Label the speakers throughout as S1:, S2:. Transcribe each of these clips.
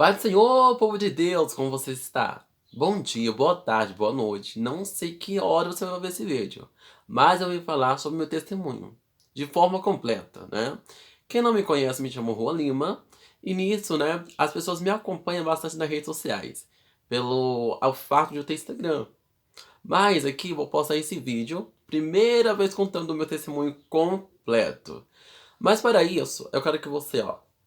S1: Pai do Senhor, povo de Deus, como você está? Bom dia, boa tarde, boa noite. Não sei que hora você vai ver esse vídeo, mas eu vim falar sobre meu testemunho, de forma completa, né? Quem não me conhece me chama Rua Lima, e nisso, né, as pessoas me acompanham bastante nas redes sociais, pelo ao fato de eu ter Instagram. Mas aqui vou postar esse vídeo, primeira vez contando o meu testemunho completo. Mas para isso, eu quero que você,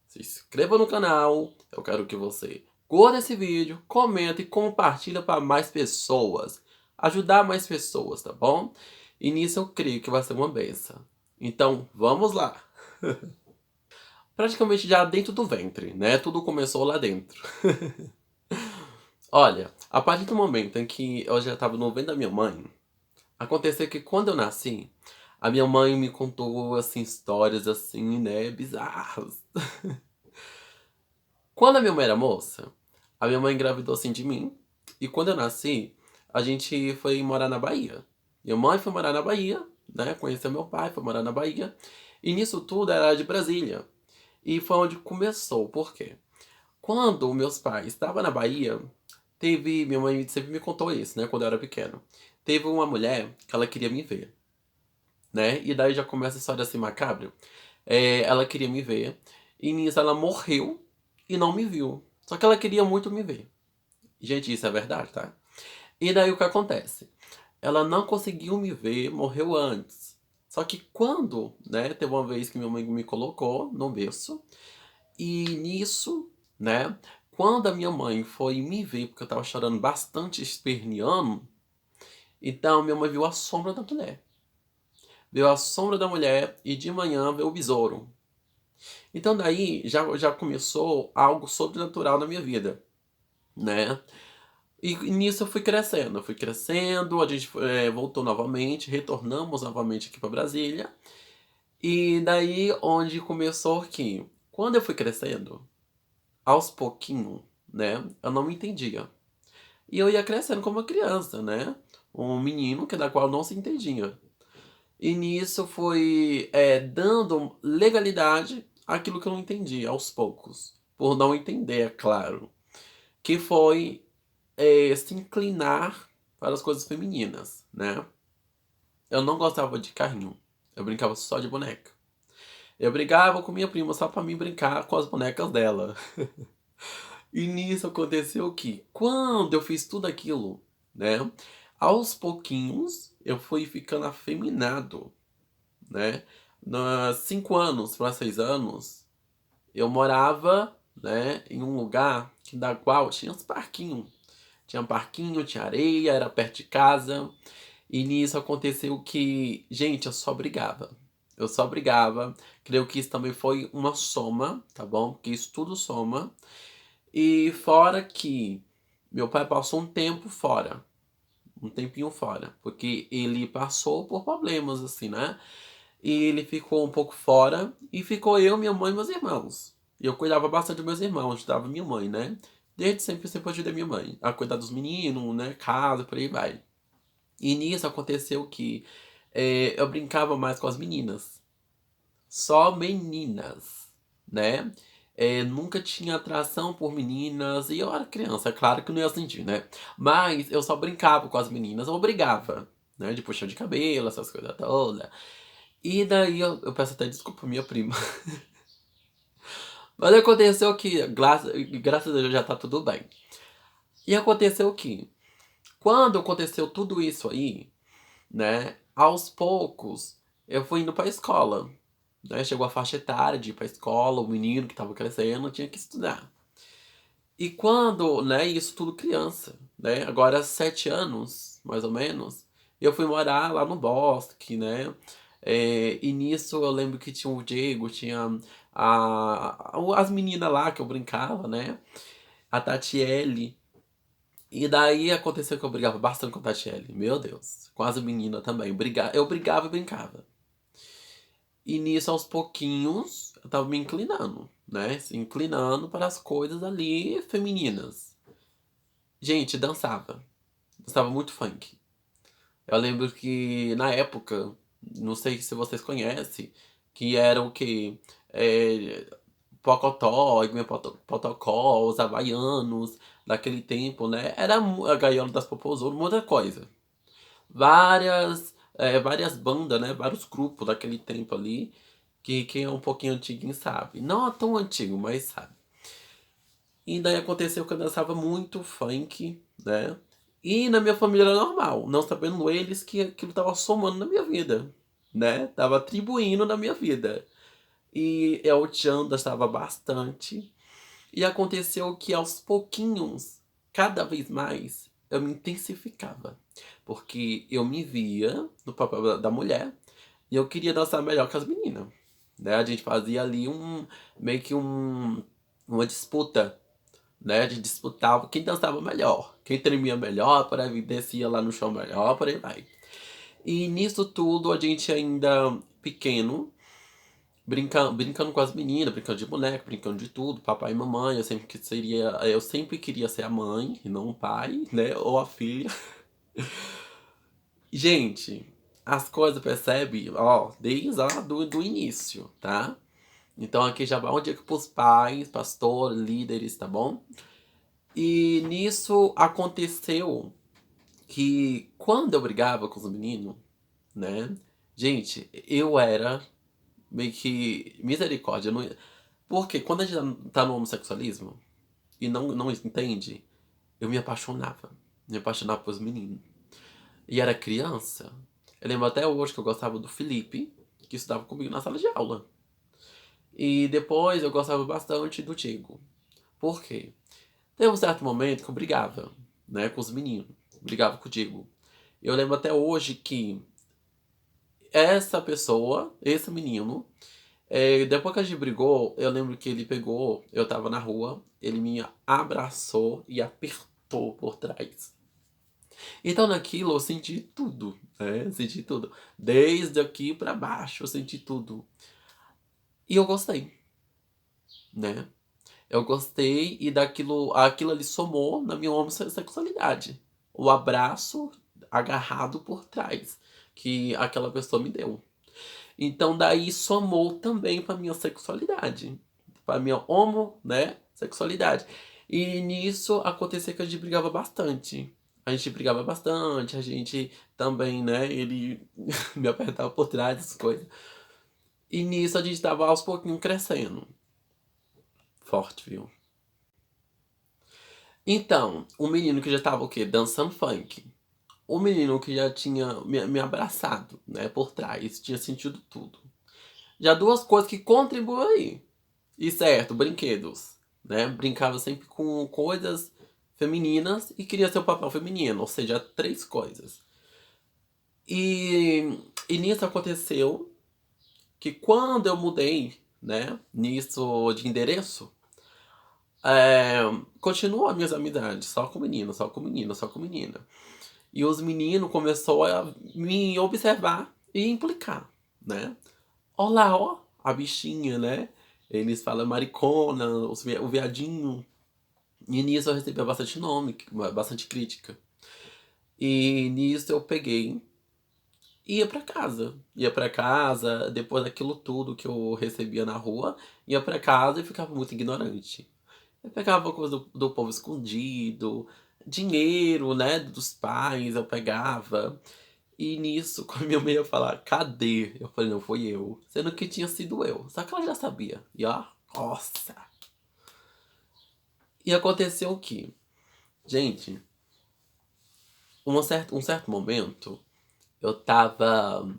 S1: se inscreva no canal, eu quero que você curta esse vídeo, comenta e compartilha para mais pessoas. Ajudar mais pessoas, tá bom? E nisso eu creio que vai ser uma benção. Então, vamos lá. Praticamente já dentro do ventre, né? Tudo começou lá dentro. Olha, a partir do momento em que eu já estava no ventre da minha mãe, aconteceu que quando eu nasci, a minha mãe me contou, assim, histórias, assim, né, bizarras. Quando a minha mãe era moça, a minha mãe engravidou assim de mim. E quando eu nasci, a gente foi morar na Bahia. Minha mãe foi morar na Bahia, né? Conheceu meu pai, foi morar na Bahia. E nisso tudo era de Brasília. E foi onde começou. Por quê? Quando meus pais estavam na Bahia, teve. Minha mãe sempre me contou isso, né? Quando eu era pequeno. Teve uma mulher que ela queria me ver, né? E daí já começa a história assim macabra. Ela queria me ver. E nisso ela morreu e não me viu. Só que ela queria muito me ver. Gente, isso é verdade, tá? E daí o que acontece? Ela não conseguiu me ver, morreu antes. Só que quando, né, teve uma vez que minha mãe me colocou no berço, e nisso, né, quando a minha mãe foi me ver, porque eu tava chorando bastante, esperneando, então minha mãe viu a sombra da mulher. Viu a sombra da mulher e de manhã veio o besouro. Então daí já começou algo sobrenatural na minha vida, né? E nisso eu fui crescendo, a gente voltou novamente, retornamos novamente aqui para Brasília. E daí onde começou que, quando eu fui crescendo, aos pouquinho, né, eu não me entendia. E eu ia crescendo como uma criança, né, um menino que da qual não se entendia. E nisso foi dando legalidade àquilo que eu não entendia, aos poucos. Por não entender, é claro. Que foi se inclinar para as coisas femininas, né? Eu não gostava de carrinho. Eu brincava só de boneca. Eu brigava com minha prima só pra mim brincar com as bonecas dela. E nisso aconteceu que, quando eu fiz tudo aquilo, né? Aos pouquinhos, eu fui ficando afeminado, né? Nos 5 anos para 6 anos, eu morava, né, em um lugar que da qual tinha uns parquinhos. Tinha um parquinho, tinha areia, era perto de casa. E nisso aconteceu que, gente, eu só brigava. Eu só brigava. Creio que isso também foi uma soma, tá bom? Porque isso tudo soma. E fora que meu pai passou um tempo fora. Um tempinho fora. Porque ele passou por problemas, assim, né? E ele ficou um pouco fora. E ficou eu, minha mãe e meus irmãos. E eu cuidava bastante dos meus irmãos, ajudava minha mãe, né? Desde sempre, eu sempre ajudei minha mãe a cuidar dos meninos, né? Casa, por aí vai. E nisso aconteceu que eu brincava mais com as meninas. Só meninas, né? Nunca tinha atração por meninas. E eu era criança, é claro que eu não ia sentir, né? Mas eu só brincava com as meninas, eu brigava, né? De puxão de cabelo, essas coisas todas. E daí eu peço até desculpa pra minha prima. Mas aconteceu que, graças a Deus, já tá tudo bem. E aconteceu que, quando aconteceu tudo isso aí, né? Aos poucos, eu fui indo pra escola, né? Chegou a faixa etária de ir pra escola, o menino que tava crescendo tinha que estudar. E quando, né, isso tudo criança, né? Agora 7 anos, mais ou menos, eu fui morar lá no Bosque, né? E nisso eu lembro que tinha o Diego, tinha as meninas lá que eu brincava, né? A Tatiele. E daí aconteceu que eu brigava bastante com a Tatiele. Meu Deus. Com as meninas também. Eu brigava e brincava. E nisso, aos pouquinhos, eu tava me inclinando, né? Se inclinando para as coisas ali femininas. Gente, dançava. Dançava muito funk. Eu lembro que na época, não sei se vocês conhecem, que era o quê? Pocotó, Iguinha Potocó, os havaianos daquele tempo, né? Era a Gaiola das Popozudas, muita coisa. Várias bandas, né? Vários grupos daquele tempo ali, que quem é um pouquinho antiguinho sabe. Não é tão antigo, mas sabe. E daí aconteceu que eu dançava muito funk, né? E na minha família era normal, não sabendo eles que aquilo tava somando na minha vida, né? Tava atribuindo na minha vida. E eu dançava bastante. E aconteceu que aos pouquinhos, cada vez mais, eu me intensificava. Porque eu me via no papel da mulher e eu queria dançar melhor que as meninas. Né? A gente fazia ali meio que uma disputa, né? De disputar quem dançava melhor, quem tremia melhor, para descia lá no chão melhor, por aí vai. E nisso tudo a gente ainda pequeno, brincando com as meninas, brincando de boneca, brincando de tudo, papai e mamãe, eu sempre queria ser a mãe e não o pai, né? Ou a filha. Gente, as coisas percebe, ó, desde lá do início, tá? Então aqui já vai uma dica pros pais, pastores, líderes, tá bom? E nisso aconteceu que quando eu brigava com os meninos, né? Gente, eu era meio que misericórdia. Eu não... Porque quando a gente tá no homossexualismo e não entende, eu me apaixonava. Me apaixonava pelos meninos. E era criança. Eu lembro até hoje que eu gostava do Felipe, que estudava comigo na sala de aula. E depois eu gostava bastante do Diego. Por quê? Teve um certo momento que eu brigava, né, com os meninos. Brigava com o Diego. Eu lembro até hoje que essa pessoa, esse menino, depois que a gente brigou, eu lembro que ele pegou, eu tava na rua, ele me abraçou e apertou por trás. Então naquilo eu senti tudo, né? Senti tudo. Desde aqui pra baixo eu senti tudo. E eu gostei, né? Eu gostei e aquilo ali somou na minha homossexualidade. O abraço agarrado por trás que aquela pessoa me deu. Então daí somou também para minha sexualidade, para minha né, sexualidade. E nisso acontecia que a gente brigava bastante. A gente brigava bastante, a gente também, né, ele me apertava por trás das coisas. E nisso a gente tava aos pouquinhos crescendo. Forte, viu? Então, o menino que já tava o quê? Dançando funk. O menino que já tinha me abraçado, né, por trás, tinha sentido tudo. Já duas coisas que contribuem. E certo, brinquedos, né? Brincava sempre com coisas femininas e queria ser o papel feminino, ou seja, três coisas. E nisso aconteceu que quando eu mudei, né, nisso de endereço, é, continuou as minhas amizades, só com menino, só com menino, só com menina. E os meninos começaram a me observar e implicar, né? Olá, ó, a bichinha, né? Eles falam maricona, o viadinho. E nisso eu recebia bastante nome, bastante crítica. E nisso eu peguei e ia pra casa. Ia pra casa, depois daquilo tudo que eu recebia na rua, ia pra casa e ficava muito ignorante. Eu pegava coisa do povo escondido, dinheiro, né, dos pais, eu pegava. E nisso, quando minha mãe ia falar, cadê? Eu falei, não, foi eu. Sendo que tinha sido eu. Só que ela já sabia. E ó, nossa. E aconteceu o quê? Gente, um certo momento, eu tava.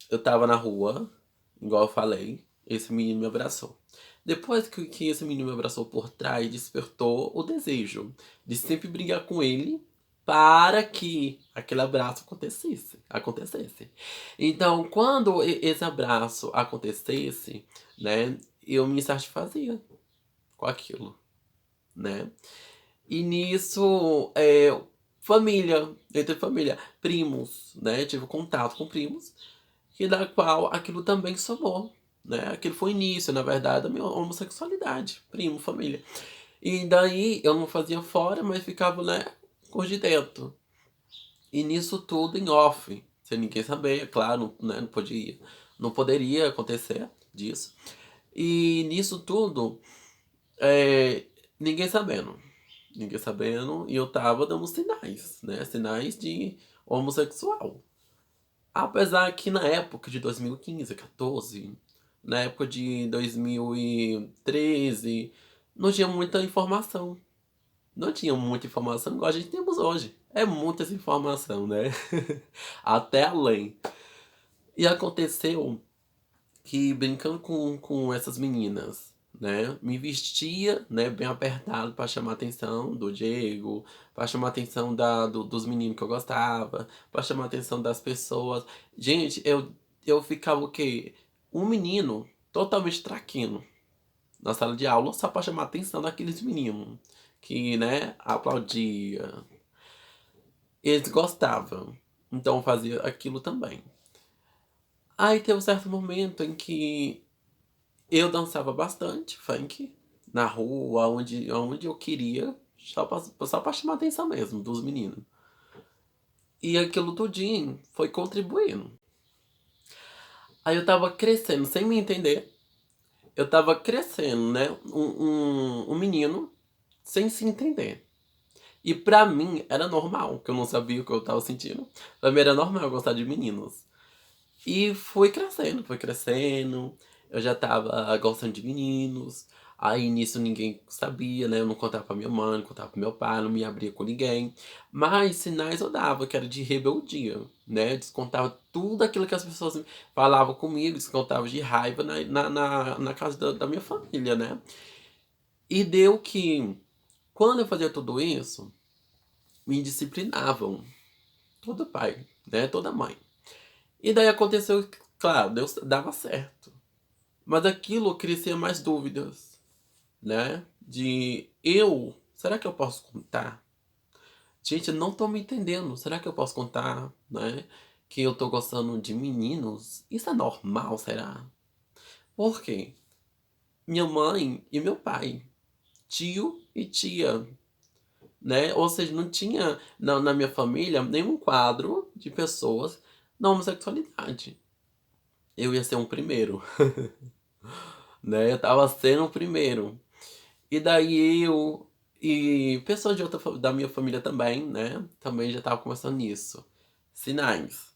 S1: Eu tava na rua, igual eu falei, esse menino me abraçou. Depois que esse menino me abraçou por trás, despertou o desejo de sempre brigar com ele para que aquele abraço acontecesse. Então, quando esse abraço acontecesse, né, eu me satisfazia com aquilo, né? E nisso, entre família, primos, né? Tive contato com primos, e da qual aquilo também somou, né? Aquilo foi o início, na verdade, da minha homossexualidade, primo, família. E daí eu não fazia fora, mas ficava, né, por de dentro. E nisso tudo em off, sem ninguém saber, é claro, né, não poderia acontecer disso. E nisso tudo, é, ninguém sabendo. Ninguém sabendo, e eu tava dando sinais, né? Sinais de homossexual. Apesar que na época de 2015, 14, na época de 2013, não tinha muita informação. Não tinha muita informação igual a gente temos hoje. É muita essa informação, né? Até além. E aconteceu que brincando com essas meninas, né, me vestia, né, bem apertado para chamar a atenção do Diego, para chamar a atenção dos meninos que eu gostava, para chamar a atenção das pessoas. Gente, eu ficava o quê? Um menino totalmente traquino na sala de aula só para chamar a atenção daqueles meninos que, né, aplaudia. Eles gostavam. Então eu fazia aquilo também. Aí teve um certo momento em que eu dançava bastante funk na rua, onde eu queria, só pra chamar a atenção mesmo dos meninos. E aquilo tudinho foi contribuindo. Aí eu tava crescendo sem me entender. Eu tava crescendo, né? Um menino sem se entender. E pra mim era normal, que eu não sabia o que eu tava sentindo. Pra mim era normal eu gostar de meninos. E foi crescendo, foi crescendo. Eu já tava gostando de meninos. Aí nisso ninguém sabia, né? Eu não contava pra minha mãe, não contava pro meu pai, não me abria com ninguém. Mas sinais eu dava, que era de rebeldia, né? Descontava tudo aquilo que as pessoas falavam comigo, descontava de raiva na casa da minha família, né? E deu que, quando eu fazia tudo isso, me disciplinavam. Todo pai, né? Toda mãe. E daí aconteceu, claro, dava certo. Mas aquilo crescia mais dúvidas, né? Será que eu posso contar? Gente, eu não tô me entendendo. Será que eu posso contar, né? Que eu tô gostando de meninos? Isso é normal, será? Por quê? Minha mãe e meu pai, tio e tia, né? Ou seja, não tinha na minha família nenhum quadro de pessoas na homossexualidade. Eu ia ser um primeiro, né? Eu tava sendo o primeiro. E daí eu e pessoas da minha família também, né? Também já estavam conversando nisso. Sinais.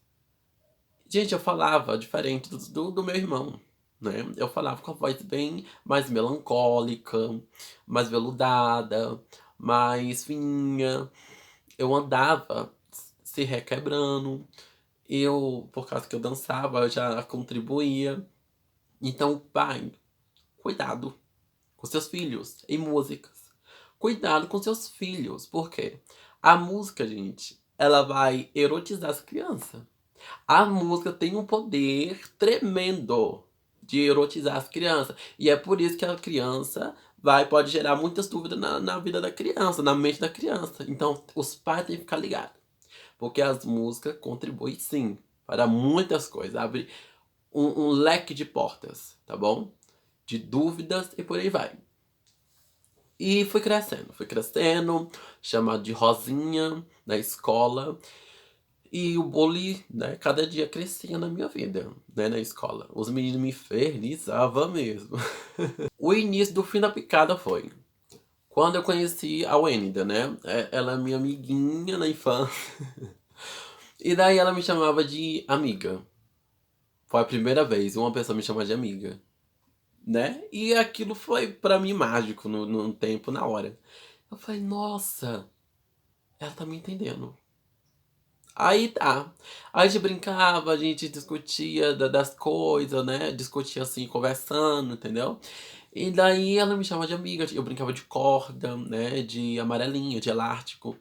S1: Gente, eu falava diferente do meu irmão, né? Eu falava com a voz bem mais melancólica, mais veludada, mais fininha. Eu andava se requebrando. Por causa que eu dançava, eu já contribuía. Então, pai, cuidado com seus filhos em músicas. Cuidado com seus filhos, porque a música, gente, ela vai erotizar as crianças. A música tem um poder tremendo de erotizar as crianças. E é por isso que a criança pode gerar muitas dúvidas na vida da criança, na mente da criança. Então, os pais têm que ficar ligados. Porque as músicas contribuem sim para muitas coisas. Abre um leque de portas, tá bom? De dúvidas e por aí vai. E fui crescendo, chamado de Rosinha na escola. E o bullying, né, cada dia crescia na minha vida, né, na escola. Os meninos me infernizavam mesmo. O início do fim da picada foi quando eu conheci a Wênida, né? Ela é minha amiguinha na infância. E daí ela me chamava de amiga. Foi a primeira vez uma pessoa me chamar de amiga, né? E aquilo foi pra mim mágico no tempo, na hora. Eu falei, nossa, ela tá me entendendo. Aí tá. Aí a gente brincava, a gente discutia das coisas, né? Discutia assim, conversando, entendeu? E daí ela me chamava de amiga, eu brincava de corda, né? De amarelinha, de elástico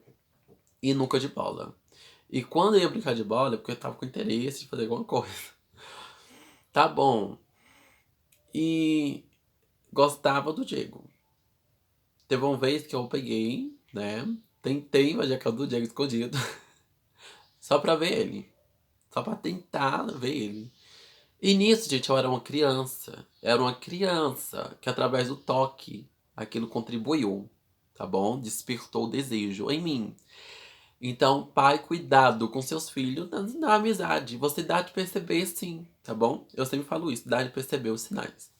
S1: e nunca de bola. E quando eu ia brincar de bola, é porque eu tava com interesse de fazer alguma coisa. Tá bom. E gostava do Diego. Teve uma vez que eu peguei, né? Tentei invadir a casa do Diego escondido. Só pra ver ele. Só pra tentar ver ele. E nisso, gente, eu era uma criança. Era uma criança que, através do toque, aquilo contribuiu, tá bom? Despertou o desejo em mim. Então, pai, cuidado com seus filhos na amizade. Você dá de perceber sim, tá bom? Eu sempre falo isso, dá de perceber os sinais.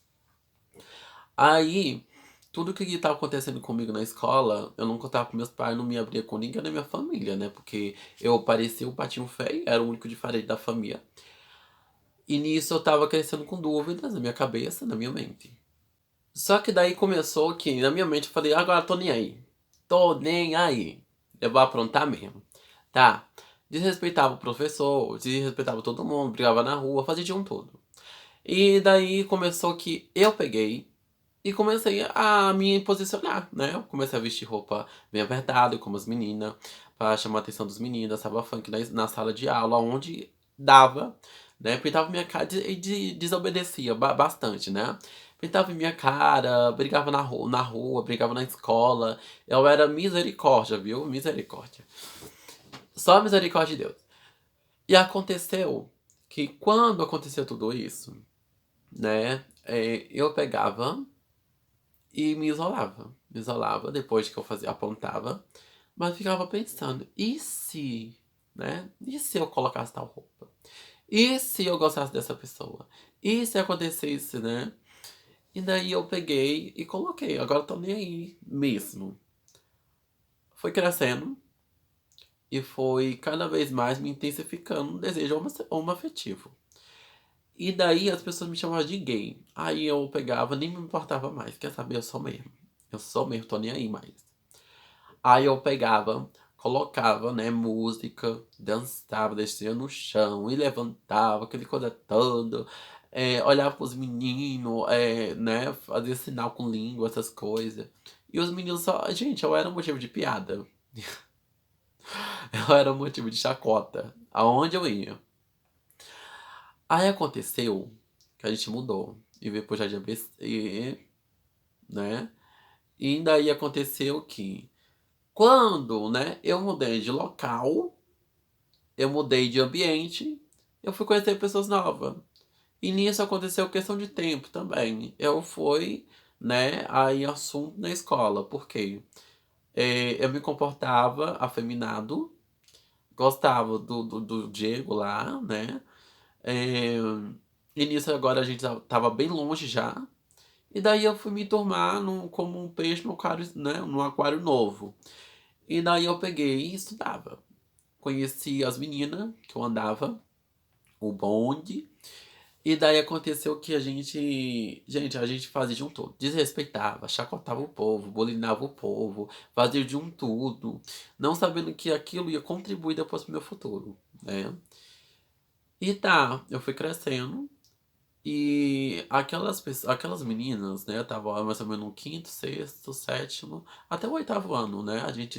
S1: Aí, tudo que estava acontecendo comigo na escola, eu não contava com meus pais, não me abria com ninguém da minha família, né? Porque eu parecia o patinho feio, era o único diferente da família. E nisso eu tava crescendo com dúvidas na minha cabeça, na minha mente. Só que daí começou que na minha mente eu falei, agora tô nem aí. Tô nem aí. Eu vou aprontar mesmo. Tá. Desrespeitava o professor, desrespeitava todo mundo, brigava na rua, fazia de um tudo. E daí começou que eu peguei e comecei a me posicionar, né? Eu comecei a vestir roupa bem apertada, como as meninas, pra chamar a atenção dos meninos, dançava funk na sala de aula, onde dava, né? Pintava minha cara e desobedecia bastante, né? Pintava minha cara, brigava na rua, brigava na escola. Eu era misericórdia, viu? Misericórdia. Só misericórdia de Deus. E aconteceu que quando aconteceu tudo isso, né? Eu pegava e me isolava. Me isolava depois que eu fazia, apontava. Mas ficava pensando, e se, né? E se eu colocasse tal roupa? E se eu gostasse dessa pessoa? E se acontecesse, né? E daí eu peguei e coloquei. Agora eu tô nem aí mesmo. Foi crescendo e foi cada vez mais me intensificando o desejo homoafetivo. E daí as pessoas me chamavam de gay. Aí eu pegava, nem me importava mais. Quer saber? Eu sou mesmo. Eu sou mesmo, tô nem aí mais. Aí eu pegava, colocava, né, música, dançava, descia no chão e levantava, aquele coisa toda. Olhava pros meninos, né, fazia sinal com língua, essas coisas. E os meninos só. Gente, eu era um motivo de piada. Eu era um motivo de chacota. Aonde eu ia. Aí aconteceu que a gente mudou. E veio pro Jardim ABC, né? E daí aconteceu que quando, né, eu mudei de local, eu mudei de ambiente, eu fui conhecer pessoas novas. E nisso aconteceu questão de tempo também. Eu fui, né, aí assunto na escola, porque eu me comportava afeminado, gostava do Diego lá, né? É, e nisso agora a gente tava bem longe já. E daí eu fui me turmar como um peixe no aquário, né, num aquário novo. E daí eu peguei e estudava. Conheci as meninas que eu andava, o bonde. E daí aconteceu que a gente. Gente, a gente fazia de um todo. Desrespeitava, chacotava o povo, bulinava o povo, fazia de um tudo. Não sabendo que aquilo ia contribuir depois pro meu futuro, né? E tá, eu fui crescendo. E aquelas meninas, né? Tava mais ou menos no quinto, sexto, sétimo, até o oitavo ano, né? A gente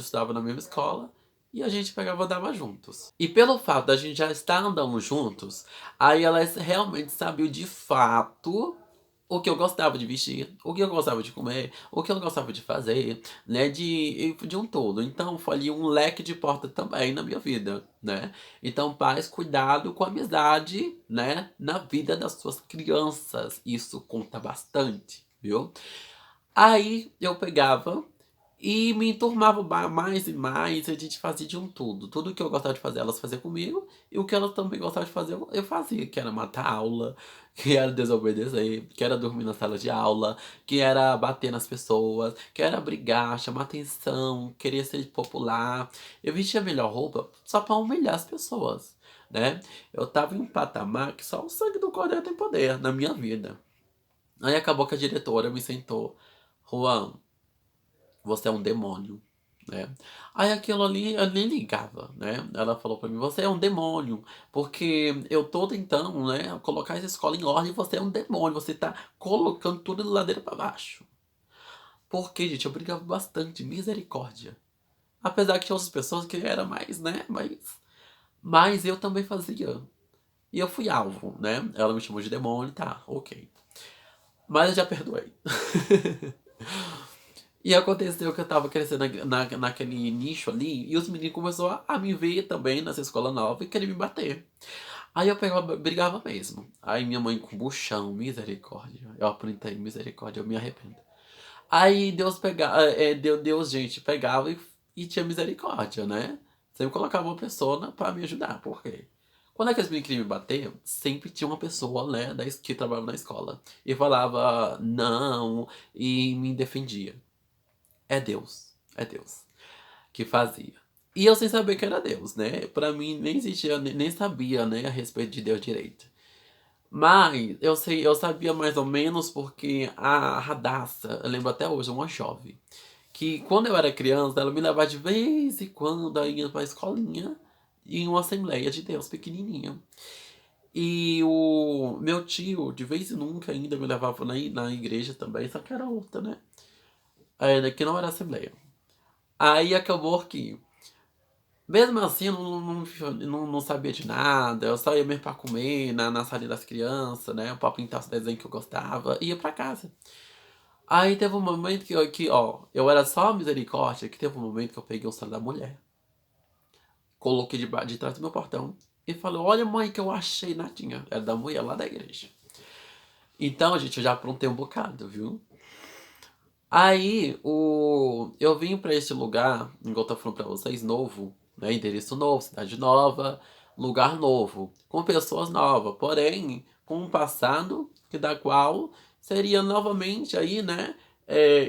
S1: estudava na mesma escola e a gente pegava e andava juntos. E pelo fato da gente já estar andando juntos, aí elas realmente sabiam de fato o que eu gostava de vestir, o que eu gostava de comer, o que eu gostava de fazer, né? De um todo. Então, foi ali um leque de porta também na minha vida, né? Então, pais, cuidado com a amizade, né? Na vida das suas crianças. Isso conta bastante, viu? Aí eu pegava e me enturmava mais e mais, e a gente fazia de um tudo. Tudo que eu gostava de fazer, elas faziam comigo, e o que elas também gostavam de fazer, eu fazia, que era matar aula, que era desobedecer, que era dormir na sala de aula, que era bater nas pessoas, que era brigar, chamar atenção, querer ser popular. Eu vestia a melhor roupa só pra humilhar as pessoas, né? Eu tava em um patamar que só o sangue do cordeiro tem poder na minha vida. Aí acabou que a diretora me sentou. Juan, você é um demônio, né? Aí aquilo ali eu nem ligava, né? Ela falou pra mim, você é um demônio, porque eu tô tentando, né, colocar essa escola em ordem e você é um demônio, você tá colocando tudo de ladeira pra baixo. Porque, gente, eu brigava bastante, misericórdia. Apesar que tinha outras pessoas que era mais, né, mas eu também fazia. E eu fui alvo, né? Ela me chamou de demônio, tá, ok. Mas eu já perdoei. E aconteceu que eu tava crescendo naquele nicho ali, e os meninos começaram a me ver também nessa escola nova e querer me bater. Aí eu pegava, brigava mesmo. Aí minha mãe com buchão, misericórdia. Eu aprontei, misericórdia, eu me arrependo. Aí Deus pegava, Deus, gente, pegava e tinha misericórdia, né? Sempre colocava uma pessoa pra me ajudar. Por quê? Quando aqueles meninos queriam me bater, sempre tinha uma pessoa, né, que trabalhava na escola. E falava não, e me defendia. É Deus que fazia. E eu sem saber que era Deus, né? Pra mim nem existia, nem sabia, né, a respeito de Deus direito. Mas eu sabia mais ou menos porque a Radassa, eu lembro até hoje, uma jovem, que quando eu era criança, ela me levava de vez em quando, aí ia pra escolinha, em uma Assembleia de Deus pequenininha. E o meu tio, de vez em nunca ainda, me levava na igreja também, só que era outra, né? Ainda que não era Assembleia. Aí acabou que, mesmo assim, eu não sabia de nada, eu só ia mesmo pra comer na sala das crianças, né? Pra pintar os desenhos que eu gostava, e ia pra casa. Aí teve um momento ó, eu era só a misericórdia, que teve um momento que eu peguei o celular da mulher, coloquei de trás do meu portão e falei, olha mãe que eu achei nadinha. Era da mulher lá da igreja. Então, gente, eu já aprontei um bocado, viu? Aí, eu vim pra esse lugar, igual eu tô falando pra vocês, novo, né? Endereço novo, cidade nova, lugar novo, com pessoas novas, porém, com um passado que da qual seria novamente aí, né?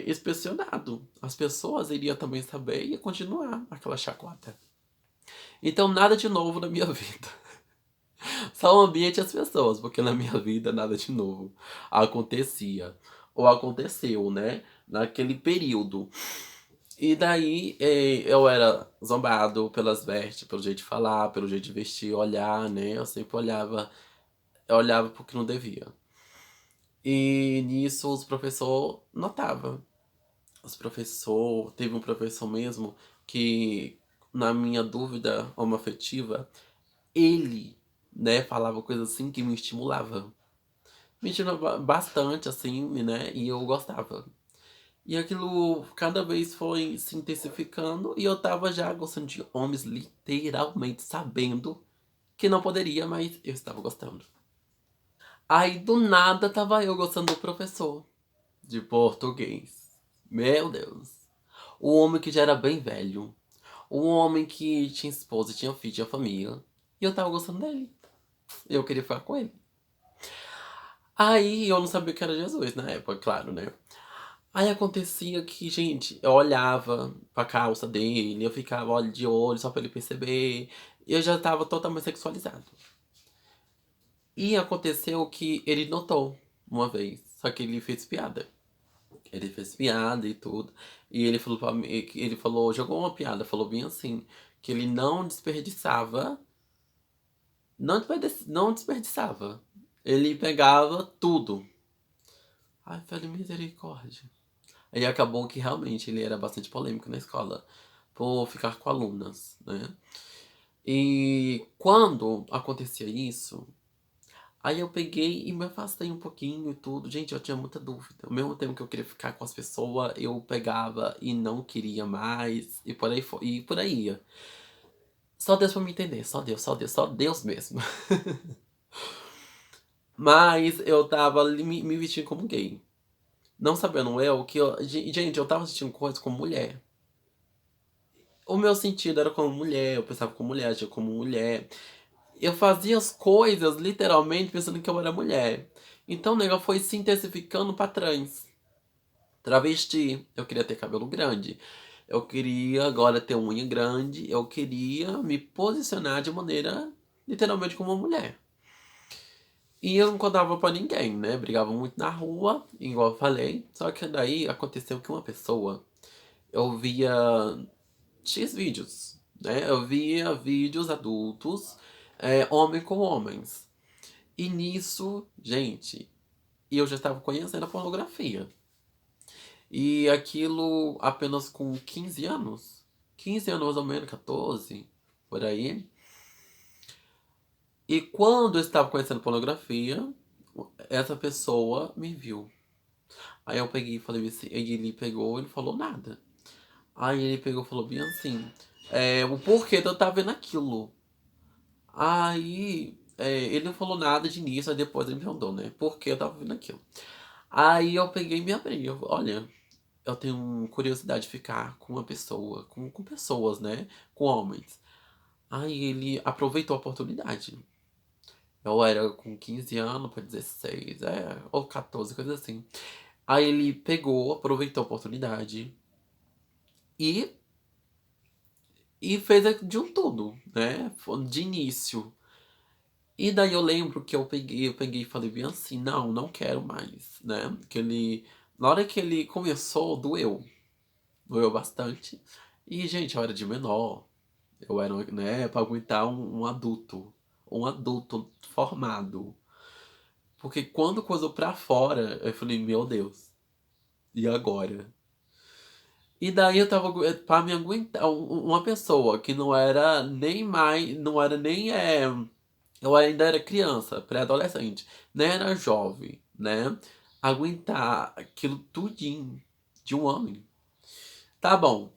S1: Inspecionado. As pessoas iriam também saber e ia continuar aquela chacota. Então, nada de novo na minha vida. Só o ambiente e as pessoas, porque na minha vida nada de novo acontecia. Ou aconteceu, né? Naquele período. E daí eu era zombado pelas vestes, pelo jeito de falar, pelo jeito de vestir, olhar, né? Eu sempre eu olhava porque não devia. E nisso os professores notavam. Teve um professor mesmo que, na minha dúvida homoafetiva, ele, né, falava coisas assim que me estimulava. Me estimulava bastante, assim, né, e eu gostava. E aquilo cada vez foi se intensificando e eu tava já gostando de homens, literalmente sabendo que não poderia, mas eu estava gostando. Aí do nada tava eu gostando do professor de português. Meu Deus. O homem que já era bem velho. O homem que tinha esposa, tinha filho, tinha família. E eu tava gostando dele. Eu queria ficar com ele. Aí eu não sabia que era Jesus na época, claro, né? Aí acontecia que, gente, eu olhava pra calça dele, eu ficava olho de olho só pra ele perceber. E eu já tava totalmente sexualizado. E aconteceu que ele notou uma vez, só que ele fez piada. Ele fez piada e tudo. E ele falou pra mim, ele falou, jogou uma piada, falou bem assim, que ele não desperdiçava, não desperdiçava. Ele pegava tudo. Ai, falei, misericórdia. Aí acabou que realmente ele era bastante polêmico na escola por ficar com alunas, né? E quando acontecia isso, aí eu peguei e me afastei um pouquinho e tudo. Gente, eu tinha muita dúvida. Ao mesmo tempo que eu queria ficar com as pessoas, eu pegava e não queria mais, e por aí foi, e por aí ia. Só Deus pra me entender, só Deus mesmo. Mas eu tava ali me vestindo como gay. Não sabendo eu que eu. Gente, eu tava assistindo coisas como mulher. O meu sentido era como mulher, eu pensava como mulher, agia como mulher. Eu fazia as coisas literalmente pensando que eu era mulher. Então o negócio foi se intensificando pra trans. Travesti, eu queria ter cabelo grande. Eu queria agora ter unha grande. Eu queria me posicionar de maneira literalmente como uma mulher. E eu não contava pra ninguém, né? Brigava muito na rua, igual eu falei. Só que daí aconteceu que uma pessoa, eu via X vídeos, né? Eu via vídeos adultos, homem com homens. E nisso, gente, eu já estava conhecendo a pornografia. E aquilo apenas com 15 anos. 15 anos mais ou menos, 14, por aí. E quando eu estava conhecendo pornografia, essa pessoa me viu. Aí eu peguei e falei assim, aí ele pegou e não falou nada. Aí ele pegou e falou bem assim, o porquê de eu estar vendo aquilo. Aí ele não falou nada de início, aí depois ele me perguntou, né? Por que eu tava vendo aquilo. Aí eu peguei e me abri. Olha, eu tenho curiosidade de ficar com uma pessoa, com pessoas, né? Com homens. Aí ele aproveitou a oportunidade. Eu era com 15 anos pra 16, ou 14, coisa assim. Aí ele pegou, aproveitou a oportunidade e, e fez de um tudo, né? De início. E daí eu lembro que eu peguei e falei bem assim, não, não quero mais, né? Na hora que ele começou, doeu bastante. E, gente, eu era de menor, eu era, né, pra aguentar um adulto formado. Porque quando coisou pra fora, eu falei, meu Deus, e agora? E daí eu tava, pra me aguentar, uma pessoa que não era nem mais, não era nem, eu ainda era criança, pré-adolescente, nem era jovem, né? Aguentar aquilo tudinho de um homem. Tá bom.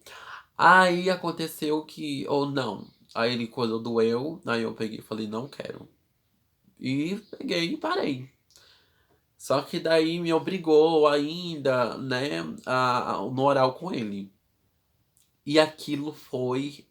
S1: Aí aconteceu que, ou não, aí ele quando doeu, aí eu peguei e falei, não quero. E peguei e parei. Só que daí me obrigou ainda, né, no oral com ele. E aquilo foi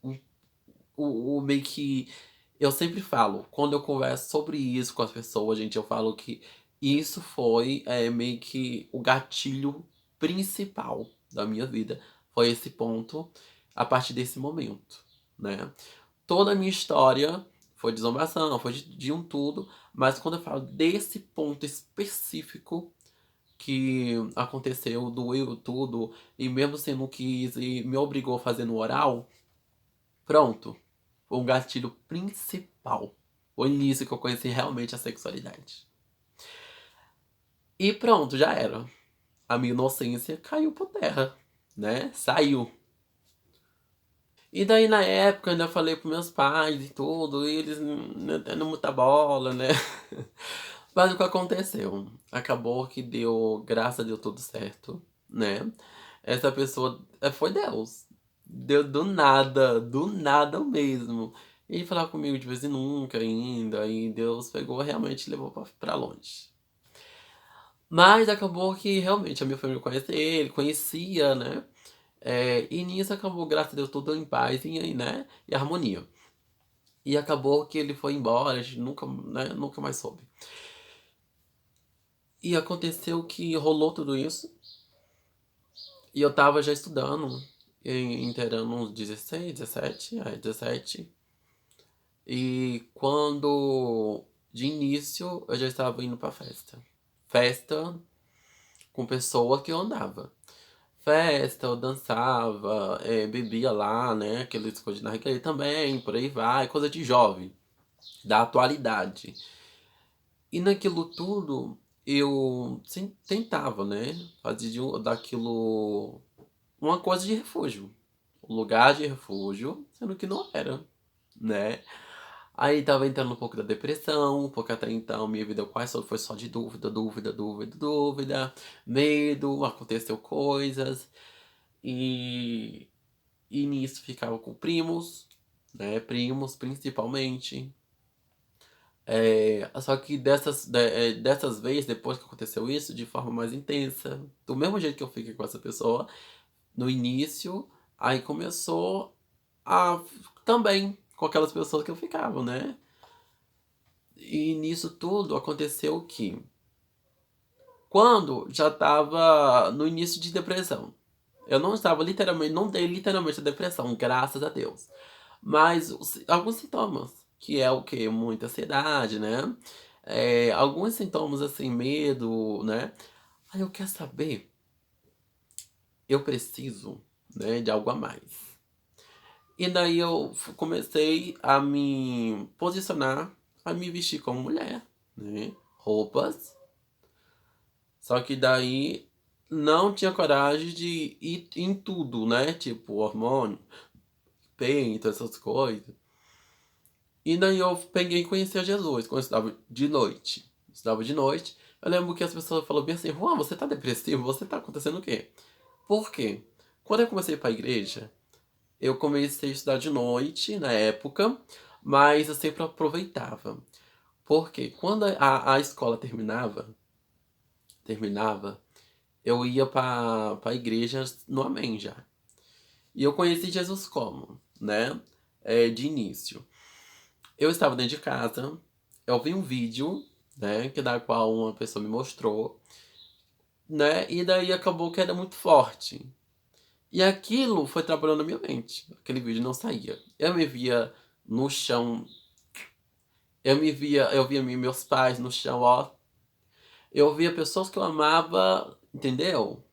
S1: o meio que. Eu sempre falo, quando eu converso sobre isso com as pessoas, gente, eu falo que isso foi meio que o gatilho principal da minha vida. Foi esse ponto, a partir desse momento, né? Toda a minha história foi de zombação, foi de um tudo, mas quando eu falo desse ponto específico que aconteceu, doeu tudo, e mesmo se não quis e me obrigou a fazer no oral, pronto. Foi um gatilho principal. Foi nisso que eu conheci realmente a sexualidade. E pronto, já era. A minha inocência caiu por terra, né? Saiu. E daí na época eu ainda falei pros meus pais e tudo, e eles não dando muita bola, né? Mas o que aconteceu? Acabou que deu, graças a Deus, tudo certo, né? Essa pessoa foi Deus. Deu do nada mesmo. E ele falava comigo de vez em nunca ainda, e Deus pegou realmente e levou pra longe. Mas acabou que realmente a minha família conhecia ele, conhecia, né? E nisso acabou, graças a Deus, tudo em paz e, né, e harmonia. E acabou que ele foi embora, a gente nunca, né, nunca mais soube. E aconteceu que rolou tudo isso. E eu tava já estudando, inteirando uns 16, 17, 17. E quando, de início, eu já estava indo pra festa. Festa com pessoa que eu andava. Festa, eu dançava, bebia lá, né? Aqueles coisas de narguilé também, por aí vai. Coisa de jovem, da atualidade. E naquilo tudo, eu tentava, né? Fazer daquilo uma coisa de refúgio. Um lugar de refúgio, sendo que não era, né? Aí tava entrando um pouco da depressão, porque até então minha vida quase só foi só de dúvida, dúvida, dúvida, dúvida, medo, aconteceu coisas, e, e nisso ficava com primos, né? Primos principalmente. Só que dessas vezes, depois que aconteceu isso, de forma mais intensa, do mesmo jeito que eu fiquei com essa pessoa, no início, aí começou a também com aquelas pessoas que eu ficava, né? E nisso tudo aconteceu que quando já estava no início de depressão, eu não estava literalmente, não dei literalmente a depressão, graças a Deus. Mas alguns sintomas, que é o que? Muita ansiedade, né? Alguns sintomas assim, medo, né? Aí eu quero saber, eu preciso, né, de algo a mais. E daí eu comecei a me posicionar, a me vestir como mulher, né? Roupas. Só que daí não tinha coragem de ir em tudo, né? Tipo, hormônio, peito, essas coisas. E daí eu peguei e conheci a Jesus, quando eu estava de noite. Estava de noite. Eu lembro que as pessoas falaram bem assim, Juan, você tá depressivo? Você tá acontecendo o quê? Por quê? Quando eu comecei para a igreja, eu comecei a estudar de noite, na época, mas eu sempre aproveitava. Porque quando a escola terminava, eu ia pra igreja no Amém já. E eu conheci Jesus como, né? De início. Eu estava dentro de casa, eu vi um vídeo, né, que da qual uma pessoa me mostrou, né, e daí acabou que era muito forte. E aquilo foi trabalhando na minha mente. Aquele vídeo não saía. Eu me via no chão, eu via meus pais no chão, ó. Eu via pessoas que eu amava, entendeu?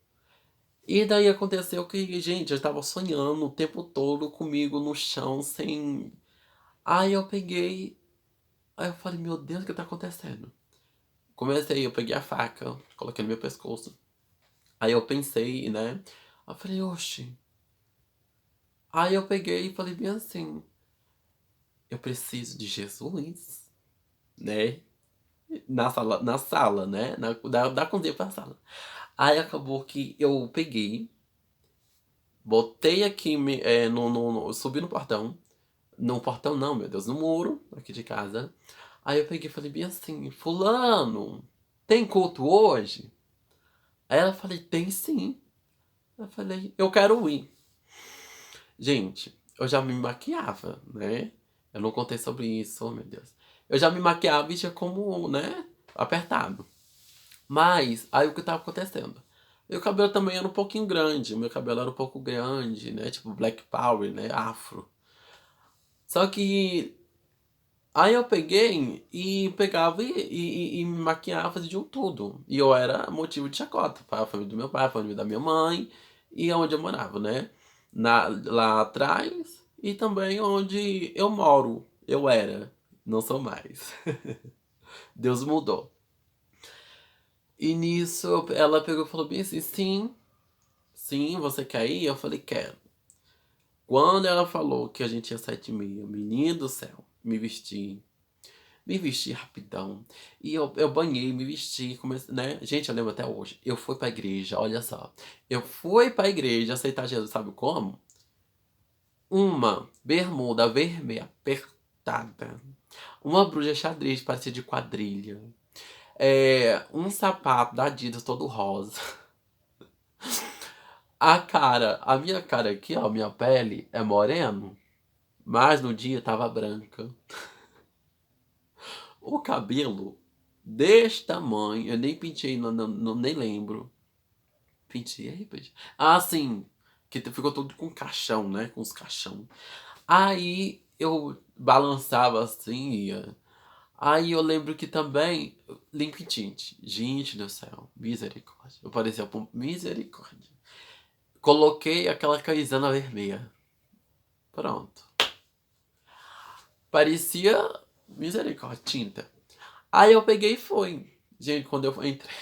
S1: E daí aconteceu que, gente, eu estava sonhando o tempo todo comigo no chão, sem. Aí eu peguei. Aí eu falei, meu Deus, o que tá acontecendo? Comecei, eu peguei a faca, coloquei no meu pescoço. Aí eu pensei, né? Eu falei, oxe. Aí eu peguei e falei bem assim, eu preciso de Jesus, né? Na sala, né? Da cozinha pra sala. Aí acabou que eu peguei, botei aqui, subi no portão. No portão não, meu Deus, no muro aqui de casa. Aí eu peguei e falei bem assim, fulano, tem culto hoje? Aí ela falei, tem sim. Eu falei, eu quero ir. Gente, eu já me maquiava, né? Eu não contei sobre isso, oh meu Deus. Eu já me maquiava e já como, né? Apertado. Mas, aí o que tava acontecendo? Meu cabelo também era um pouquinho grande. Meu cabelo era um pouco grande, né? Tipo Black Power, né? Afro. Só que aí eu peguei e pegava e me maquiava de um tudo. E eu era motivo de chacota para a família do meu pai, para a família da minha mãe e onde eu morava, né? Lá atrás e também onde eu moro. Eu era, não sou mais. Deus mudou. E nisso ela pegou e falou bem assim: sim, sim, você quer ir? Eu falei: quero. Quando ela falou que a gente ia 7h30, menino do céu, me vesti rapidão. E eu banhei, me vesti, comecei, né? Gente, eu lembro até hoje. Eu fui pra igreja, olha só. Eu fui pra igreja aceitar Jesus, sabe como? Uma bermuda vermelha apertada. Uma blusa xadrez parecia de quadrilha. Um sapato da Adidas todo rosa. A minha cara aqui, ó, minha pele é moreno, mas no dia tava branca. O cabelo deste tamanho, eu nem pintei, nem lembro. Pentei, peixe. Ah, sim. Que ficou tudo com caixão, né? Com os caixão. Aí eu balançava assim, ia. Aí eu lembro que também. Limp tint. Gente do céu. Misericórdia. Eu parecia misericórdia. Coloquei aquela camiseta vermelha. Pronto. Parecia misericórdia, tinta. Aí eu peguei e fui. Gente, quando eu entrei,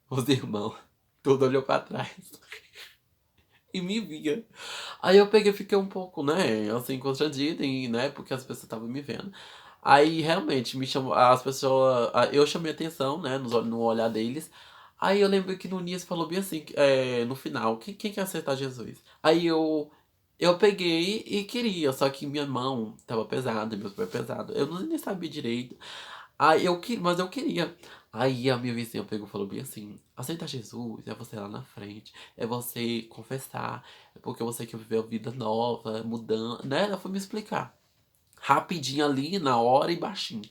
S1: os irmãos, tudo olhou pra trás e me via. Aí eu peguei e fiquei um pouco, né, assim, constrangido, né, porque as pessoas estavam me vendo. Aí realmente me chamou, as pessoas, eu chamei atenção, né, no olhar deles. Aí eu lembro que no Nias falou bem assim, no final, quem quer aceitar Jesus? Aí eu peguei e queria, só que minha mão tava pesada, meu pé pesado. Eu nem sabia direito. Aí mas eu queria. Aí a minha vizinha pegou e falou bem assim: aceitar Jesus é você lá na frente, é você confessar, é porque você quer viver a vida nova, mudando, né? Ela foi me explicar. Rapidinho ali, na hora e baixinho.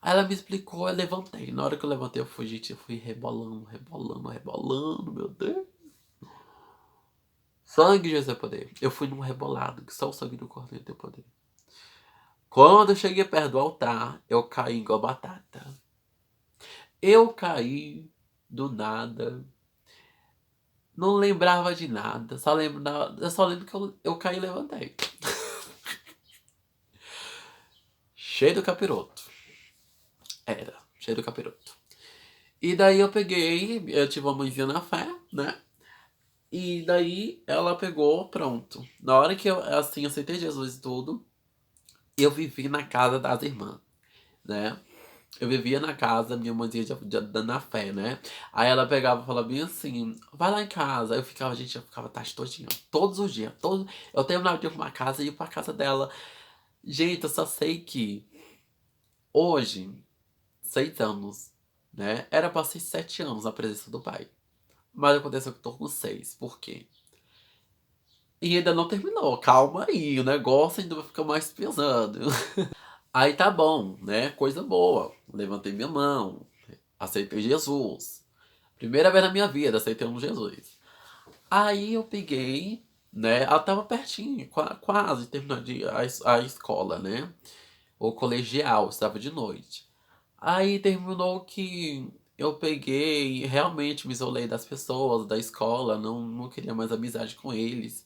S1: Aí ela me explicou, eu levantei. Na hora que eu levantei, eu fui, gente, eu fui rebolando, rebolando, rebolando, meu Deus. Sangue de Jesus é poder. Eu fui num rebolado, que só o sangue do Cordeiro tem poder. Quando eu cheguei perto do altar, eu caí igual batata. Eu caí do nada. Não lembrava de nada. Eu só lembro que eu caí e levantei. Cheio do capiroto. Era, cheio do capiroto. E daí eu tive uma mãezinha na fé, né? E daí ela pegou, pronto. Na hora que eu, assim, aceitei Jesus e tudo, eu vivi na casa das irmãs, né? Eu vivia na casa, minha mãezinha na fé, né? Aí ela pegava e falava bem assim, vai lá em casa. Aí eu ficava, gente, eu ficava tarde todinha. Todos os dias. Eu terminava de arrumar a casa e ia pra casa dela. Gente, eu só sei que hoje, 6 anos, né? Era pra ser 7 anos na presença do pai. Mas aconteceu que eu tô com 6. Por quê? E ainda não terminou. Calma aí, o negócio ainda vai ficar mais pesado. Aí tá bom, né? Coisa boa. Levantei minha mão, aceitei Jesus. Primeira vez na minha vida, aceitei um Jesus. Aí eu peguei, né? Ela tava pertinho, quase terminando a escola, né? O colegial, estava de noite. Aí terminou que eu peguei, realmente me isolei das pessoas, da escola, não queria mais amizade com eles.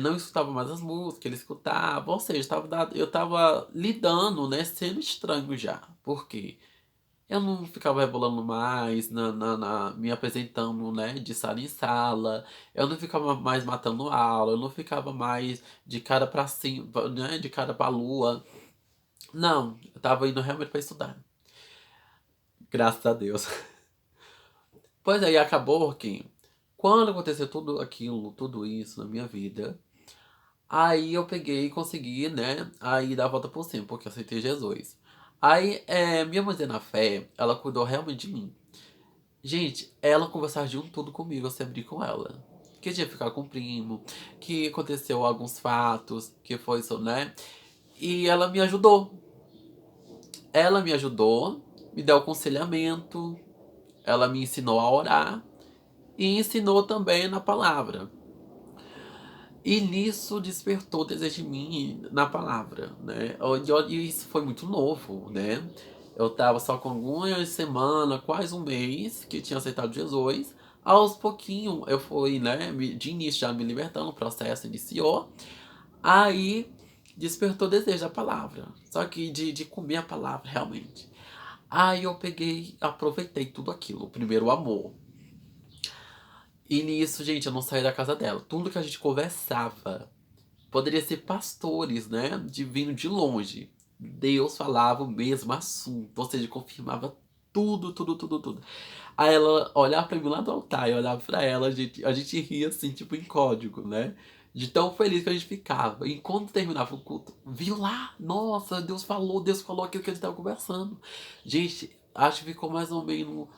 S1: Não escutava mais as músicas que ele escutava, ou seja, eu tava lidando, né, sendo estranho já. Por quê? Eu não ficava rebolando mais, me apresentando, né, de sala em sala. Eu não ficava mais matando aula, eu não ficava mais de cara pra cima, né, de cara pra lua. Não, eu tava indo realmente pra estudar. Graças a Deus. Pois aí acabou que quando aconteceu tudo aquilo, tudo isso na minha vida, aí eu peguei e consegui, né, aí dar a volta por cima, porque eu aceitei Jesus. Aí, minha mãe na fé, ela cuidou realmente de mim. Gente, ela conversava de um tudo comigo, eu sempre com ela. Que tinha que ficar com o primo, que aconteceu alguns fatos, que foi isso, né? E ela me ajudou. Ela me ajudou, me deu aconselhamento, ela me ensinou a orar e ensinou também na palavra. E nisso despertou o desejo de mim na palavra, né? E isso foi muito novo, né? Eu tava só com algumas semanas, quase um mês, que tinha aceitado Jesus. Aos pouquinho eu fui, né? De início já me libertando, o processo iniciou. Aí despertou o desejo da palavra. Só que de comer a palavra, realmente. Aí eu peguei, aproveitei tudo aquilo. O primeiro, o amor. E nisso, gente, eu não saí da casa dela. Tudo que a gente conversava poderia ser pastores, né? Vindo de longe. Deus falava o mesmo assunto, ou seja, confirmava tudo, tudo, tudo, tudo. Aí ela olhava pra mim lá do altar, eu olhava pra ela, a gente ria assim, tipo em código, né? De tão feliz que a gente ficava. E quando terminava o culto, viu lá, nossa, Deus falou aquilo que a gente tava conversando. Gente, acho que ficou mais ou menos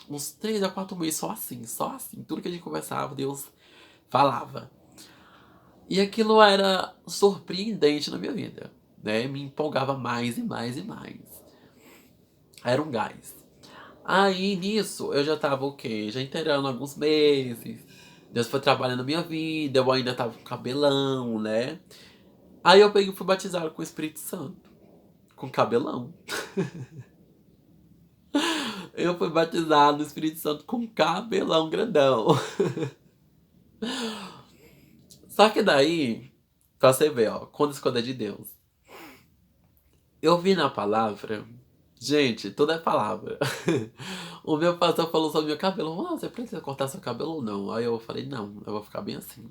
S1: uns 3 a 4 meses só assim, só assim. Tudo que a gente conversava, Deus falava. E aquilo era surpreendente na minha vida, né? Me empolgava mais e mais e mais. Era um gás. Aí nisso eu já tava o quê? Já inteirando alguns meses. Deus foi trabalhando na minha vida, eu ainda tava com cabelão, né? Aí eu peguei e fui batizado com o Espírito Santo. Com cabelão. Eu fui batizado no Espírito Santo com cabelão grandão. Só que daí, pra você ver, ó, quando escolha de Deus. Eu vi na palavra. Gente, tudo é palavra. O meu pastor falou sobre meu cabelo. Ah, você precisa cortar seu cabelo ou não? Aí eu falei, não, eu vou ficar bem assim.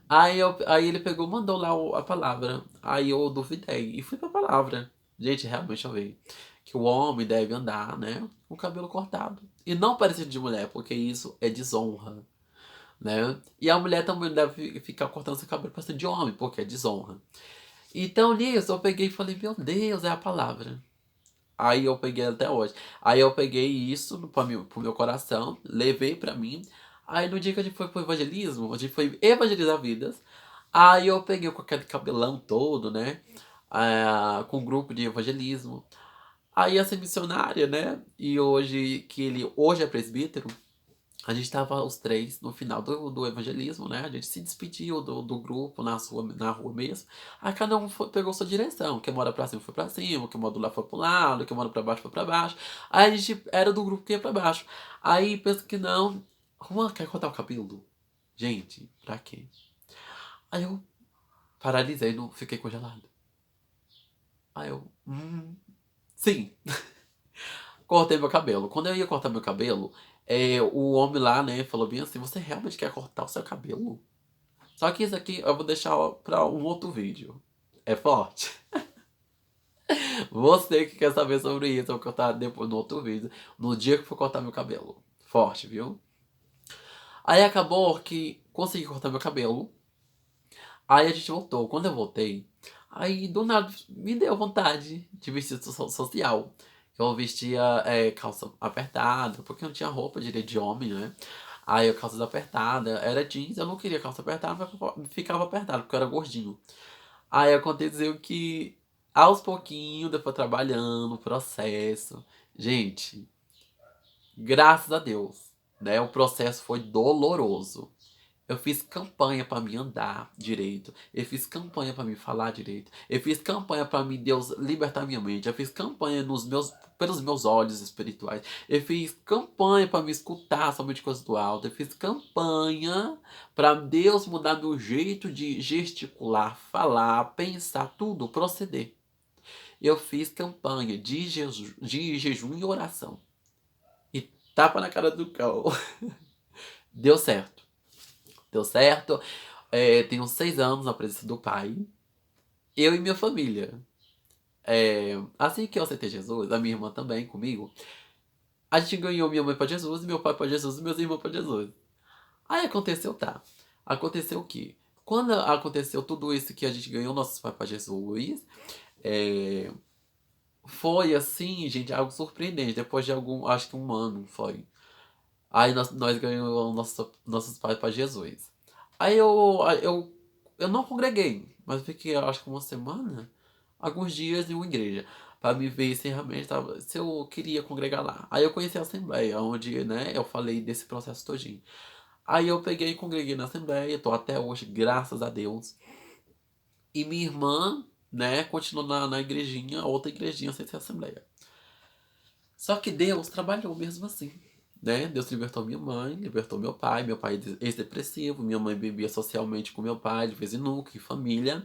S1: Aí ele pegou, mandou lá a palavra. Aí eu duvidei e fui pra palavra. Gente, realmente eu vi que o homem deve andar, né, com o cabelo cortado. E não parecido de mulher, porque isso é desonra, né? E a mulher também deve ficar cortando seu cabelo parecido de homem, porque é desonra. Então nisso eu peguei e falei, meu Deus, é a palavra. Aí eu peguei até hoje. Aí eu peguei isso pro meu coração, levei pra mim. Aí no dia que a gente foi pro evangelismo, a gente foi evangelizar vidas. Aí eu peguei com aquele cabelão todo, né? Com um grupo de evangelismo. Aí essa missionária, né? E hoje, que ele hoje é presbítero, a gente tava os três no final do evangelismo, né? A gente se despediu do grupo na rua mesmo. Aí cada um pegou sua direção. Quem mora pra cima foi pra cima, quem mora do lado foi pro lado, quem mora pra baixo foi pra baixo. Aí a gente era do grupo que ia pra baixo. Aí pensa que não. Juan, quer cortar o cabelo? Gente, pra quê? Aí eu paralisei, não fiquei congelado. Aí eu, sim. Cortei meu cabelo. Quando eu ia cortar meu cabelo, o homem lá, né, falou bem assim: Você realmente quer cortar o seu cabelo? Só que isso aqui eu vou deixar pra um outro vídeo. É forte. Você que quer saber sobre isso, eu vou cortar depois no outro vídeo. No dia que for cortar meu cabelo. Forte, viu? Aí acabou que consegui cortar meu cabelo. Aí a gente voltou. Quando eu voltei, aí do nada me deu vontade de vestir social. Eu vestia calça apertada, porque eu não tinha roupa direito de homem, né? Aí a calça apertada, era jeans, eu não queria calça apertada, mas ficava apertado, porque eu era gordinho. Aí aconteceu que Aos pouquinhos, depois trabalhando, o processo. Gente, graças a Deus, né? O processo foi doloroso. Eu fiz campanha para me andar direito. Eu fiz campanha para me falar direito. Eu fiz campanha para me Deus libertar minha mente. Eu fiz campanha pelos meus olhos espirituais. Eu fiz campanha para me escutar somente coisas do alto. Eu fiz campanha para Deus mudar meu jeito de gesticular, falar, pensar, tudo, proceder. Eu fiz campanha de jejum e oração. E tapa na cara do cão. Deu certo. Deu certo. Tenho 6 anos na presença do Pai. Eu e minha família. Assim que eu aceitei Jesus, a minha irmã também comigo, a gente ganhou minha mãe para Jesus, meu pai para Jesus e meus irmãos para Jesus. Aí aconteceu, tá? Aconteceu o quê? Quando aconteceu tudo isso que a gente ganhou nossos pais para Jesus, é, foi assim, gente, algo surpreendente. Depois de acho que um ano foi. Aí nós ganhamos nossos pais para Jesus. Aí eu não congreguei, mas fiquei, acho que uma semana, alguns dias em uma igreja, para me ver se realmente se eu queria congregar lá. Aí eu conheci a Assembleia, onde, né, eu falei desse processo todinho. Aí eu peguei e congreguei na Assembleia, tô até hoje, graças a Deus. E minha irmã, né, continuou na igrejinha, outra igrejinha sem ser Assembleia. Só que Deus trabalhou mesmo assim, né? Deus libertou minha mãe, libertou meu pai ex-depressivo, minha mãe bebia socialmente com meu pai, de vez em nunca, em família,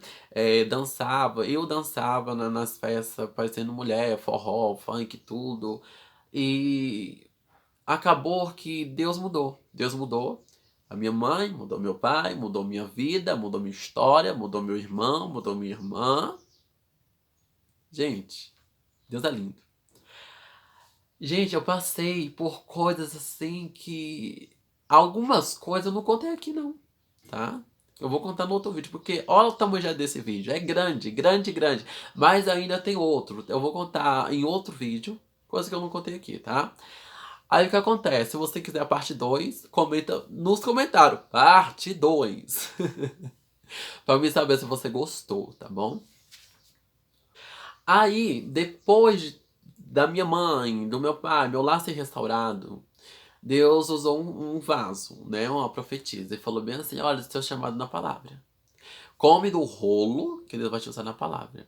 S1: dançava, eu dançava nas festas, parecendo mulher, forró, funk, tudo, e acabou que Deus mudou a minha mãe, mudou meu pai, mudou minha vida, mudou minha história, mudou meu irmão, mudou minha irmã. Gente, Deus é lindo. Gente, eu passei por coisas assim que. Algumas coisas eu não contei aqui, não, tá? Eu vou contar no outro vídeo, porque olha o tamanho já desse vídeo. É grande, grande, grande. Mas ainda tem outro. Eu vou contar em outro vídeo, coisa que eu não contei aqui, tá? Aí o que acontece? Se você quiser a parte 2, comenta nos comentários. Parte 2. Pra mim saber se você gostou, tá bom? Aí, depois da minha mãe, do meu pai, meu lar ser restaurado, Deus usou um vaso, né? Uma profetisa. E falou bem assim: olha, seu chamado na palavra. Come do rolo que Deus vai te usar na palavra.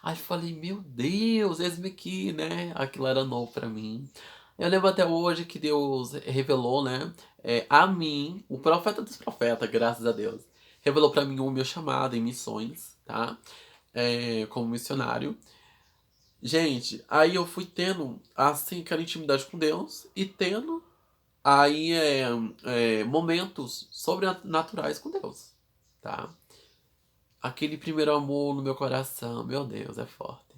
S1: Aí eu falei: meu Deus, eis-me aqui, né? Aquilo era novo pra mim. Eu lembro até hoje que Deus revelou, né? A mim, o profeta dos profetas, graças a Deus. Revelou pra mim o meu chamado em missões, tá? Como missionário. Gente, aí eu fui tendo, assim, aquela intimidade com Deus e tendo aí momentos sobrenaturais com Deus, tá? Aquele primeiro amor no meu coração, meu Deus, é forte.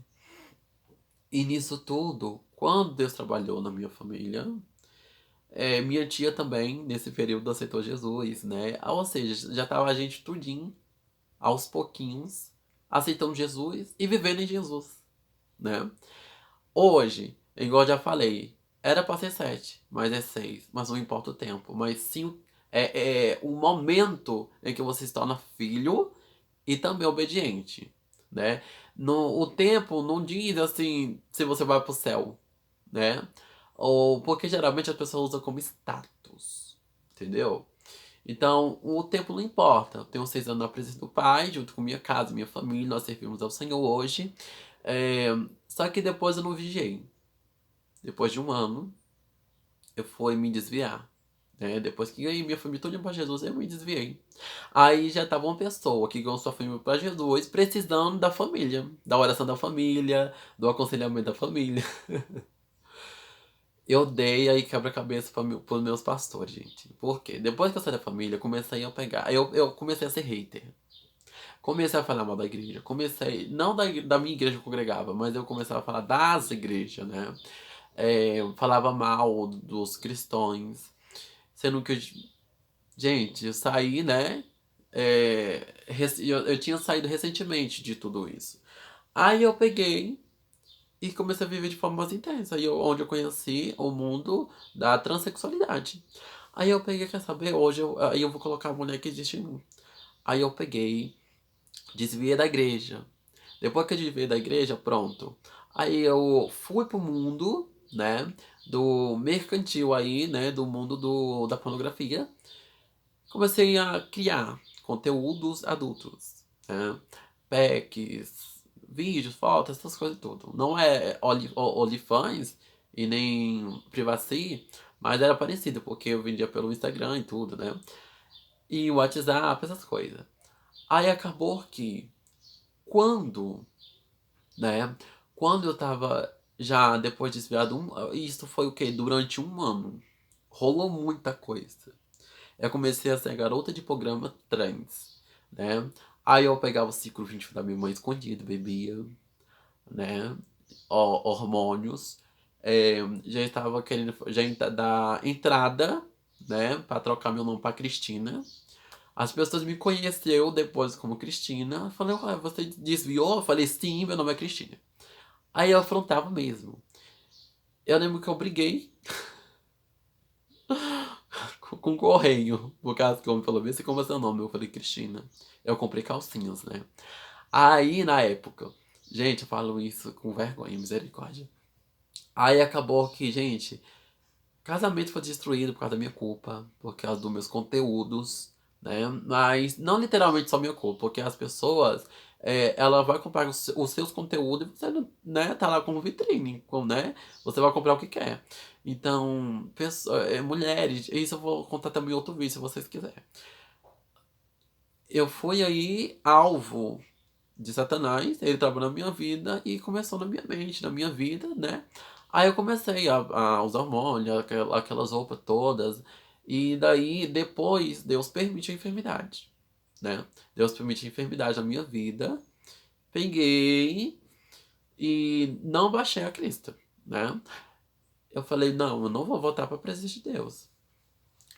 S1: E nisso tudo, quando Deus trabalhou na minha família, minha tia também, nesse período, aceitou Jesus, né? Ou seja, já tava a gente tudinho, aos pouquinhos, aceitando Jesus e vivendo em Jesus, né? Hoje, igual eu já falei, era pra ser 7, mas é 6. Mas não importa o tempo. Mas sim o momento em que você se torna filho e também obediente, né? O tempo não diz assim se você vai pro céu, né? Ou porque geralmente as pessoas usam como status, entendeu? Então, o tempo não importa. Eu tenho 6 anos na presença do Pai, junto com minha casa, minha família, nós servimos ao Senhor hoje. É, Só que depois eu não vigiei. Depois de um ano, eu fui me desviar. Né? Depois que ganhei minha família toda para Jesus, eu me desviei. Aí já tava uma pessoa que ganhou sua família para Jesus, precisando da família, da oração da família, do aconselhamento da família. Eu dei aí quebra-cabeça para os meus pastores, gente. Por quê? Depois que eu saí da família, comecei a pegar. Eu comecei a ser hater. Comecei a falar mal da igreja. Comecei, não da minha igreja que eu congregava, mas eu comecei a falar das igrejas, né? Falava mal dos cristãos. Sendo que, gente, eu saí, né? Eu tinha saído recentemente de tudo isso. Aí eu peguei e comecei a viver de forma mais intensa. Onde eu conheci o mundo da transexualidade. Aí eu peguei, quer saber? Aí eu vou colocar a mulher que existe em mim. Aí eu peguei, desviei da igreja. Depois que eu veio da igreja, pronto. Aí eu fui pro mundo, né? Do mercantil aí, né? Do mundo da pornografia. Comecei a criar conteúdos adultos, né? Packs, vídeos, fotos, essas coisas tudo. Não é OnlyFans e nem Privacy, mas era parecido, porque eu vendia pelo Instagram e tudo, né? E o WhatsApp, essas coisas. Aí acabou que quando, né? Quando eu tava já depois desviado, isso foi o quê? Durante um ano. Rolou muita coisa. Eu comecei a ser a garota de programa trans, né? Aí eu pegava o ciclo 20 da minha mãe escondido, bebia, né? Hormônios. Já estava querendo dar entrada, né? Pra trocar meu nome pra Cristina. As pessoas me conheceram depois como Cristina. Eu falei, ué, você desviou? Eu falei, sim, meu nome é Cristina. Aí eu afrontava mesmo. Eu lembro que eu briguei com o correio. Por causa que o homem falou, vê se como é seu nome. Eu falei, Cristina. Eu comprei calcinhas, né? Aí, na época, gente, eu falo isso com vergonha, misericórdia. Aí acabou que, gente, casamento foi destruído por causa da minha culpa, por causa dos meus conteúdos, né? Mas não literalmente só minha culpa, porque as pessoas, ela vai comprar os seus conteúdos e você, né, tá lá como vitrine, né? Você vai comprar o que quer. Então, mulheres, isso eu vou contar também em outro vídeo, se vocês quiserem. Eu fui aí alvo de Satanás, ele trabalhou na minha vida e começou na minha mente, na minha vida, né? Aí eu comecei a usar hormônio, aquelas roupas todas, e daí depois Deus permite a enfermidade, né? Deus permite a enfermidade na minha vida, peguei e não baixei a Cristo, né? Eu falei, não, eu não vou voltar para a presença de Deus.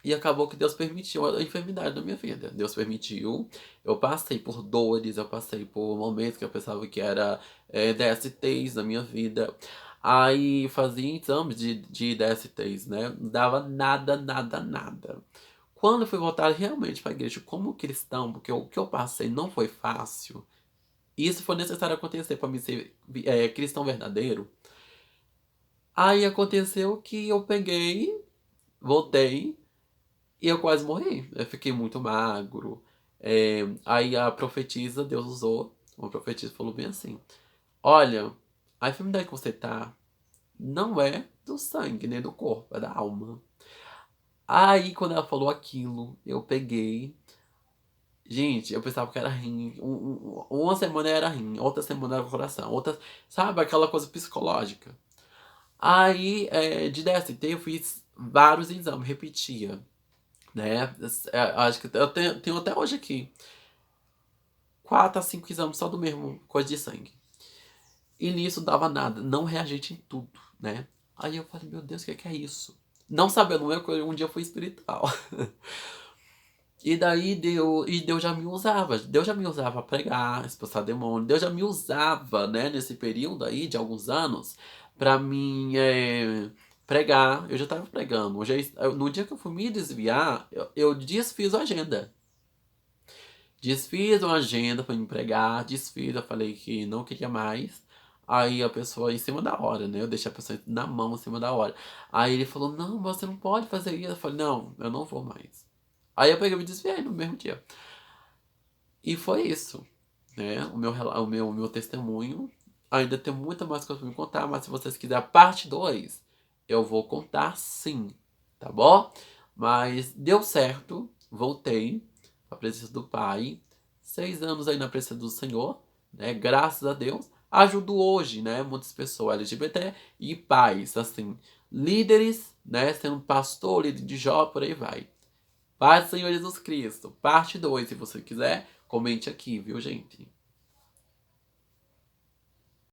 S1: E acabou que Deus permitiu a enfermidade na minha vida. Deus permitiu. Eu passei por dores, eu passei por momentos que eu pensava que era DSTs na minha vida. Aí fazia exames de DSTs, né? Não dava nada, nada, nada. Quando eu fui voltar realmente para a igreja como cristão, porque o que eu passei não foi fácil, isso foi necessário acontecer para me ser cristão verdadeiro. Aí aconteceu que eu peguei, voltei. E eu quase morri. Eu fiquei muito magro. Aí a profetisa, Deus usou. Uma profetisa falou bem assim: olha, a enfermidade que você tá não é do sangue, nem do corpo, é da alma. Aí quando ela falou aquilo, eu peguei. Gente, eu pensava que era rim. Uma semana era rim, outra semana era coração, outra. Sabe, aquela coisa psicológica. Aí, de DST, eu fiz vários exames, repetia, né? Acho que eu tenho até hoje aqui 4 a 5 exames só do mesmo coisa de sangue. E nisso dava nada, não reagente em tudo, né? Aí eu falei, meu Deus, o que é isso? Não sabendo eu que um dia eu fui espiritual. E Deus já me usava. Deus já me usava para pregar, expulsar demônio. Deus já me usava, né, nesse período aí de alguns anos, para mim pregar. Eu já estava pregando. No dia que eu fui me desviar, eu desfiz a agenda. Desfiz uma agenda para me pregar, desfiz, eu falei que não queria mais. Aí a pessoa em cima da hora, né? Eu deixei a pessoa na mão em cima da hora. Aí ele falou, não, você não pode fazer isso. Eu falei, não, eu não vou mais. Aí eu peguei e me desviei no mesmo dia. E foi isso, né? O meu testemunho. Ainda tem muita mais coisa pra me contar, mas se vocês quiserem a parte 2 eu vou contar sim, tá bom? Mas deu certo, voltei pra presença do Pai. 6 anos aí na presença do Senhor, né? Graças a Deus. Ajudo hoje, né? Muitas pessoas LGBT e pais, assim, líderes, né? Sendo pastor, líder de jovem, por aí vai. Paz do Senhor Jesus Cristo. Parte 2, se você quiser, comente aqui, viu, gente?